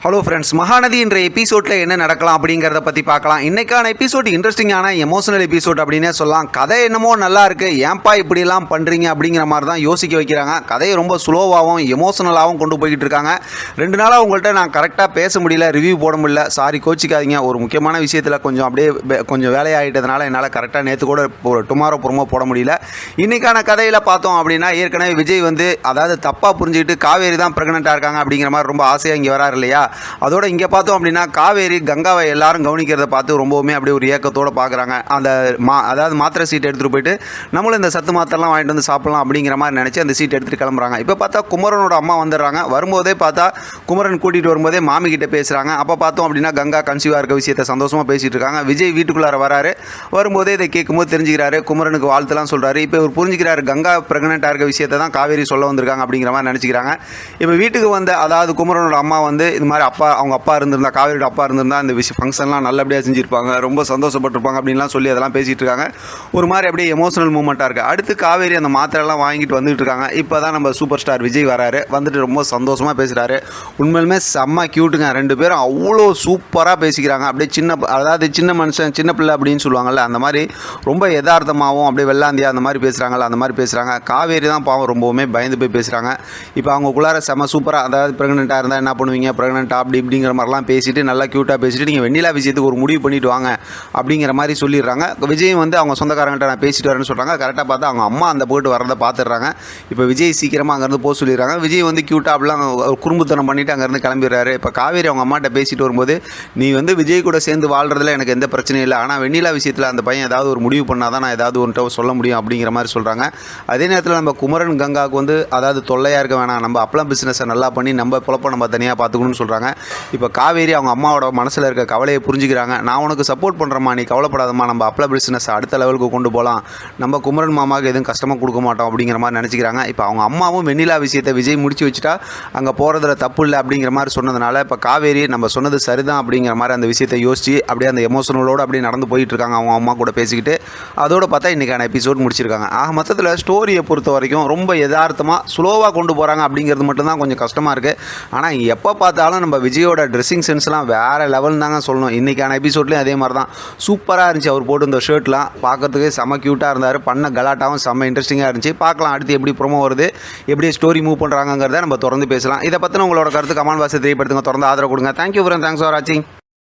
Hello friends, Mahanadi என்ற எபிசோடில் என்ன நடக்கலாம் அப்படிங்கிறத பற்றி பார்க்கலாம். இன்றைக்கான எபிசோட் இன்ட்ரெஸ்டிங்கான எமோஷனல் எபிசோட் அப்படின்னே சொல்லலாம். கதை என்னமோ நல்லா இருக்குது, ஏன்பா இப்படிலாம் பண்ணுறீங்க அப்படிங்கிற மாதிரி தான் யோசிக்க வைக்கிறாங்க. கதையை ரொம்ப ஸ்லோவாகவும் எமோஷனலாகவும் கொண்டு போய்கிட்டு இருக்காங்க. 2 நாளாக உங்கள்கிட்ட நான் கரெக்டாக பேச முடியல, ரிவ்யூ போட முடியல, சாரி கோச்சிக்காதீங்க. ஒரு முக்கியமான விஷயத்தில் கொஞ்சம் வேலையாகிட்டதுனால என்னால் கரெக்டாக நேற்று கூட ஒரு டுமாரோ ப்ரோமோ போட முடியல. இன்றைக்கான கதையில் பார்த்தோம் அப்படின்னா, ஏற்கனவே விஜய் அதாவது தப்பாக புரிஞ்சுக்கிட்டு காவேரி தான் ப்ரெக்னெண்ட்டாக இருக்காங்க அப்படிங்கிற மாதிரி ரொம்ப ஆசையாக இங்கே வராரு இல்லையா. அதோட இங்கே பார்த்தோம் அப்படின்னா காவேரி கங்காவை எல்லாரும் கவனிக்கிறத பார்த்து ரொம்பவுமே அப்படியே ஒரு ஏக்கத்தோடு பார்க்குறாங்க. அதாவது மாத்திரை சீட் எடுத்துகிட்டு போயிட்டு நம்மளும் இந்த சத்து மாத்திரலாம் வாங்கிட்டு வந்து சாப்பிடலாம் அப்படிங்கிற மாதிரி நினச்சி அந்த சீட் எடுத்துகிட்டு கிளம்புறாங்க. இப்போ பார்த்தா குமரனோட அம்மா வந்துடுறாங்க. வரும்போதே பார்த்தா குமரன் கூட்டிகிட்டு வரும்போதே மாமி கிட்டே பேசுகிறாங்க. அப்போ பார்த்தோம் அப்படின்னா கங்கா கன்சீவாக இருக்க விஷயத்தை சந்தோஷமாக பேசிகிட்டு இருக்காங்க. விஜய் வீட்டுக்குள்ளார வராரு. வரும்போதே இதை கேட்கும்போது தெரிஞ்சுக்கிறாரு, குமரனுக்கு வாழ்த்துலாம் சொல்கிறாரு. இப்போ இவர் புரிஞ்சுக்கிறாரு, கங்கா ப்ரெக்னெண்ட்டாக இருக்க விஷயத்தை தான் காவேரி சொல்ல வந்திருக்காங்க அப்படிங்கிற மாதிரி நினச்சிக்கிறாங்க. இப்போ வீட்டுக்கு அதாவது குமரனோட அம்மா இது மாதிரி அவங்க அப்பா இருந்திருந்தா, காவேரியோட அப்பா இருந்திருந்தா இந்த ஃபங்க்ஷன்லாம் நல்லபடியாக செஞ்சுருப்பாங்க, ரொம்ப சந்தோஷப்பட்டிருப்பாங்க அப்படின்லாம் சொல்லி அதெல்லாம் பேசிகிட்டு இருக்காங்க. ஒரு மாதிரி அப்படியே எமோஷனல் மூமெண்ட்டாக இருக்குது. அடுத்து காவேரி அந்த மாத்திரைலாம் வாங்கிட்டு வந்துட்டு இருக்காங்க. இப்போ தான் நம்ம சூப்பர் ஸ்டார் விஜய் வராரு. வந்துட்டு ரொம்ப சந்தோஷமாக பேசுகிறாரு. உண்மையிலுமே செம்ம க்யூட்டுங்க. 2 பேரும் அவ்வளோ சூப்பராக பேசிக்கிறாங்க. அப்படியே அதாவது சின்ன மனுஷன் சின்ன பிள்ளை அப்படின்னு சொல்லுவாங்கள்ல, அந்த மாதிரி ரொம்ப யதார்த்தமாகவும் அப்படியே வெள்ளாந்தியா அந்த மாதிரி பேசுகிறாங்கல்ல, அந்த மாதிரி பேசுகிறாங்க. காவேரி தான் பாவம் ரொம்பவுமே பயந்து போய் பேசுகிறாங்க. இப்போ அவங்களுக்குள்ளார செம்ம சூப்பராக, அதாவது ப்ரெக்னெண்ட்டாக இருந்தால் என்ன பண்ணுவீங்க, ப்ரெக்னெண்ட்டாக அப்படி இப்படிங்கிற மாதிரிலாம் பேசிட்டு நல்லா க்யூட்டாக பேசிட்டு நீங்கள் வெண்ணிலா விஷயத்துக்கு ஒரு முடிவு பண்ணிவிட்டு வாங்க அப்படிங்கிற மாதிரி சொல்லிடுறாங்க. விஜய் அவங்க சொந்தக்காரங்கிட்ட நான் பேசிட்டு வரேன்னு சொல்கிறாங்க. கரெக்டாக பார்த்தா அவங்க அம்மா அந்த போய்ட்டு வரதை பார்த்துடுறாங்க. இப்போ விஜய் சீக்கிரமாக அங்கேருந்து போக சொல்லிடுறாங்க. விஜய் க்யூட்டாக அப்படிலாம் குறும்புத்தனம் பண்ணிவிட்டு அங்கேருந்து கிளம்பிடுறாரு. இப்போ காவேரி அவங்க அம்மாட்ட பேசிட்டு வரும்போது, நீ விஜய் கூட சேர்ந்து வாழ்றதுல எனக்கு எந்த பிரச்சனையும் இல்லை, ஆனால் வெண்ணிலா விஷயத்தில் அந்த பையன் ஏதாவது ஒரு முடிவு பண்ணால் தான் நான் ஏதாவது ஒன்றை சொல்ல முடியும் அப்படிங்கிற மாதிரி சொல்கிறாங்க. அதே நேரத்தில் நம்ம குமரன் கங்காவுக்கு அதாவது தொல்லையாக இருக்க வேணாம், நம்ம அப்பளம் பிஸ்னஸை நல்லா பண்ணி நம்ம பொழப்ப நம்ம தனியாக பார்த்துக்கணும்னு சொல்கிறாங்க. இப்போ காவேரி அவங்க அம்மாவோட மனசில் இருக்க கவலையை புரிஞ்சுக்கிறாங்க. நான் உனக்கு சப்போர்ட் பண்ணுறேம்மா, நீ கவலைப்படாதம்மா, நம்ம அப்பள பிஸ்னஸ் அடுத்த லெவலுக்கு கொண்டு போகலாம், நம்ம குமரன் மாமாவுக்கு எதுவும் கஷ்டமாக கொடுக்க மாட்டோம் அப்படிங்கிற மாதிரி நினச்சிக்கிறாங்க. இப்போ அவங்க அம்மாவும் வெண்ணிலா விஷயத்தை விஜய் முடிச்சு வச்சுட்டா அங்கே போகிறதுல தப்பு இல்லை அப்படிங்கிற மாதிரி சொன்னதுனால இப்போ காவேரி நம்ம சொன்னது சரிதான் அப்படிங்கிற மாதிரி அந்த விஷயத்தை யோசிச்சு அப்படியே அந்த எமோஷனலோடு அப்படியே நடந்து போயிட்டு இருக்காங்க அவங்க அம்மா கூட பேசிக்கிட்டு. அதோடு பார்த்தா இன்றைக்கான எபிசோட் முடிச்சிருக்காங்க. ஆக மொத்தத்தில் ஸ்டோரியை பொறுத்த வரைக்கும் ரொம்ப யதார்த்தமாக ஸ்லோவாக கொண்டு போகிறாங்க அப்படிங்கிறது மட்டும்தான் கொஞ்சம் கஷ்டமாக இருக்குது. ஆனால் எப்போ பார்த்தாலும் நம்ம விஜயோட ட்ரெஸ்ஸிங் சென்ஸ்லாம் வேறு லெவல் தாங்க சொல்லணும். இன்றைக்கான எபிசோட்லேயும் அதே மாதிரி தான் சூப்பராக இருந்துச்சு. அவர் போட்டு இந்த ஷர்ட்லாம் பார்க்குறதுக்கு செம்ம க்யூட்டாக இருந்தார். பண்ண கலாட்டாவும் செம்ம இன்ட்ரெஸ்டிங்காக இருந்துச்சு. பார்க்கலாம் அடுத்து எப்படி ப்ரோமோ வருது, எப்படி ஸ்டோரி மூவ் பண்ணுறாங்கிறத நம்ம தொடர்ந்து பேசலாம். இதை பற்றின உங்களோட கருத்து கமெண்ட் பாக்ஸில் தெரியப்படுத்துங்க. தொடர்ந்து ஆதரவு கொடுங்க. தேங்க்யூ ஃப்ரெண்ட், தேங்க்ஸ் ஃபார் வாட்சிங்.